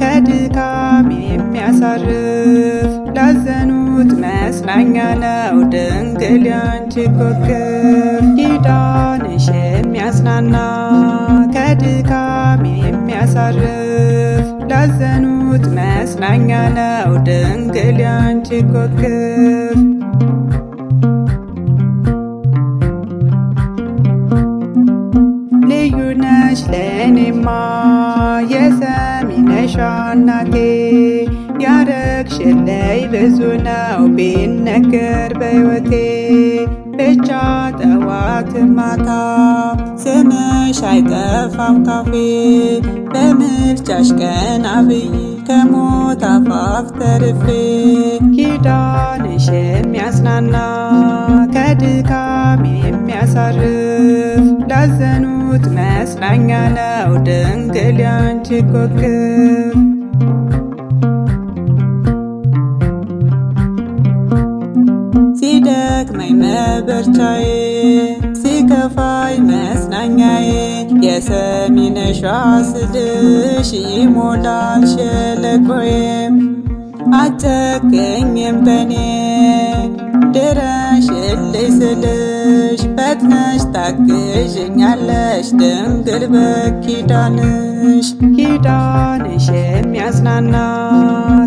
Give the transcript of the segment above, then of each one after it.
ከድካም የሚያሳርፍ ላዘኑት መጽናኛ ነው ድንግል ያንቺ ኮከብ። ኪዳንሽ የሚያጽናና ከድካም የሚያሳርፍ ላዘኑት መጽናኛ ነው ድንግል ያንቺ ኮከብ። ልዩ ነሽ ለእኔማ የሰሚነሽ እናቴ ያረግሽልኝ ብዙ ነው ቢነገር በሕይወቴ። ብቻ ጠዋት ማታ ስምሽ አይጠፋም ካፌ በምልጃሽ ቀና ብዬ ከሞት አፋፍ ተርፌ። ኪዳንሽ የሚያጽናና ከድካም የሚያሳርፍ ላዘኑት መጽናኛ ነው ድንግል ያንቺ ኮከብ። ሲደክመኝ መበርቻዬ ሲከፋኝ መጽናኛዬ የሰሚነሽ ስልሽ ይሞላል ሸለቆዬ። አትጨክኝም በኔ ድረሽልኝ ስልሽ ፈጥነሽ ታግዥኛለሽ ድንግል በኪዳንሽ። ኪዳንሽ የሚያጽናና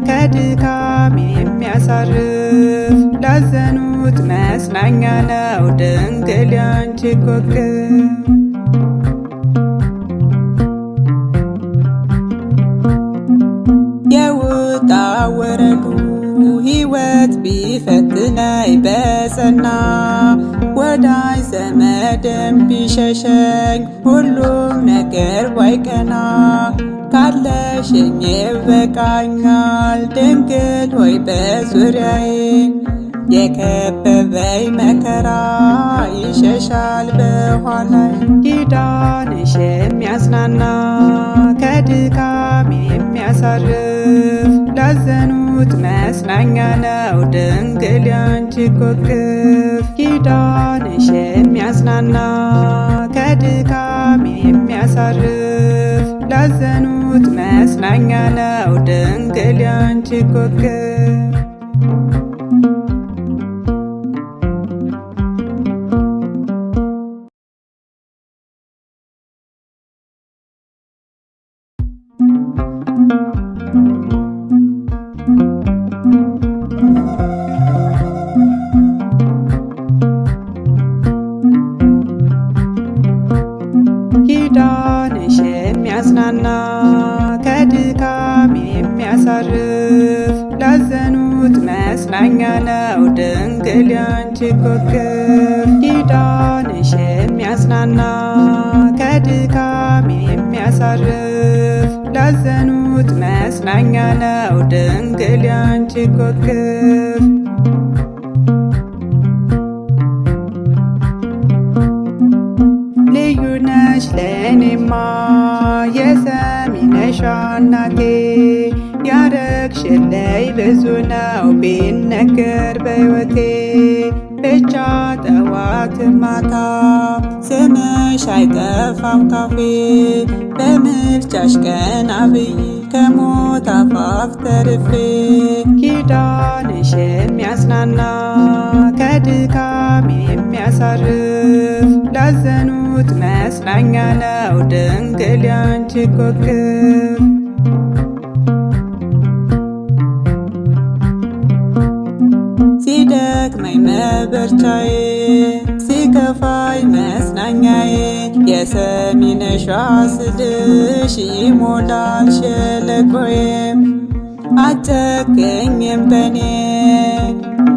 ከድካም የሚያሳርፍ ላዘኑት መጽናኛ ነው ድንግል ያንቺ ኮከብ። የውጣ ወረዱ ሕይወት ቢፈትነኝ በጸና ወዳጅ ዘመድም ቢሸሸኝ ሁሉም ነገር ባይቀና ካለሽኝ ይበቃኛል ድንግል ሆይ በዙሪያዬ። የከበበኝ መከራ ይሸሻል በኋላዬ። ኪዳንሽ የሚያጽናና ከድካም የሚያሳርፍ ላዘኑት መጽናኛ ነው ድንግል ያንቺ ኮከብ። ኪዳንሽ የሚያጽናና ከድካም የሚያሳርፍ ላዘኑት መጽናኛ ነው ድንግል ያንቺ ኮከብ። ኪዳንሽ የሚያጽናና ከድካም የሚያሳርፍ ላዘኑት መጽናኛ ነው ድንግል ያንቺ ኮከብ። ኪዳንሽ የሚያጽናና ከድካም የሚያሳርፍ ላዘኑት መጽናኛ ነው ድንግል ያንቺ ኮከብ። ልዩ ነሽ ለእኔማ የሰሚነሽ እናቴ ያረግሽልኝ ብዙ ነው ቢነገር በሕይወቴ። ብቻ ጠዋት ማታ ስምሽ አይጠፋም ካፌ በምልጃሽ ቀና ብዬ ከሞት አፋፍ ተርፌ። ኪዳንሽ የሚያጽናና ከድካም የሚያሳርፍ ላዘኑት መጽናኛ ነው ድንግል ያንቺ ኮከብ። ሲደክመኝ መበርቻዬ ሲከፋኝ መጽናኛዬ የሰሚነሽ ስልሽ ይሞላል ሸለቆዬ። አትጨክኝም በኔ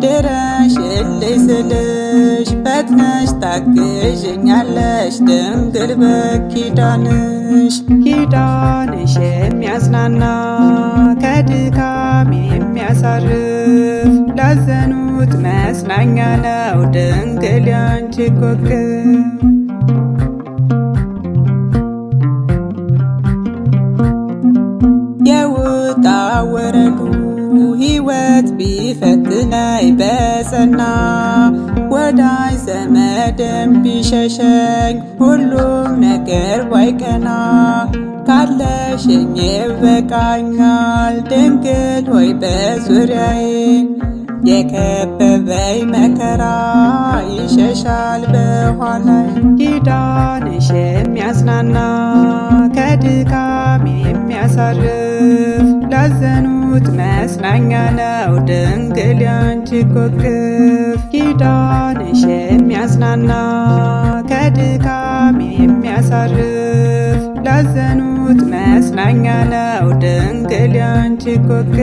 ድረሽልኝ ስልሽ ፈጥነሽ ታግዥኛለሽ ድንግል በኪዳንሽ። ኪዳንሽ የሚያጽናና ከድካም የሚያሳርፍ ላዘኑት መጽናኛ ነው ድንግል ያንቺ ኮከብ። የውጣ ወረዱ ሕይወት ቢፈትነኝ በጸና ወዳጅ ዘመድም ቢሸሸኝ ሁሉም ነገር ባይቀና ካለሽኝ ይበቃኛል ድንግል ሆይ በዙሪያዬ የከበበኝ መከራ ይሸሻል በኋላይ ኪዳንሽ የሚያጽናና ከድካም የሚያሳርፍ ላዘኑት መጽናኛ ነው ድንግል ያንቺ ኮክፍ ኪዳንሽ የሚያጽናና ከድካም የሚያሳርፍ ላዘኑት መጽናኛ ነው ድንግል ያንቺ ኮክፍ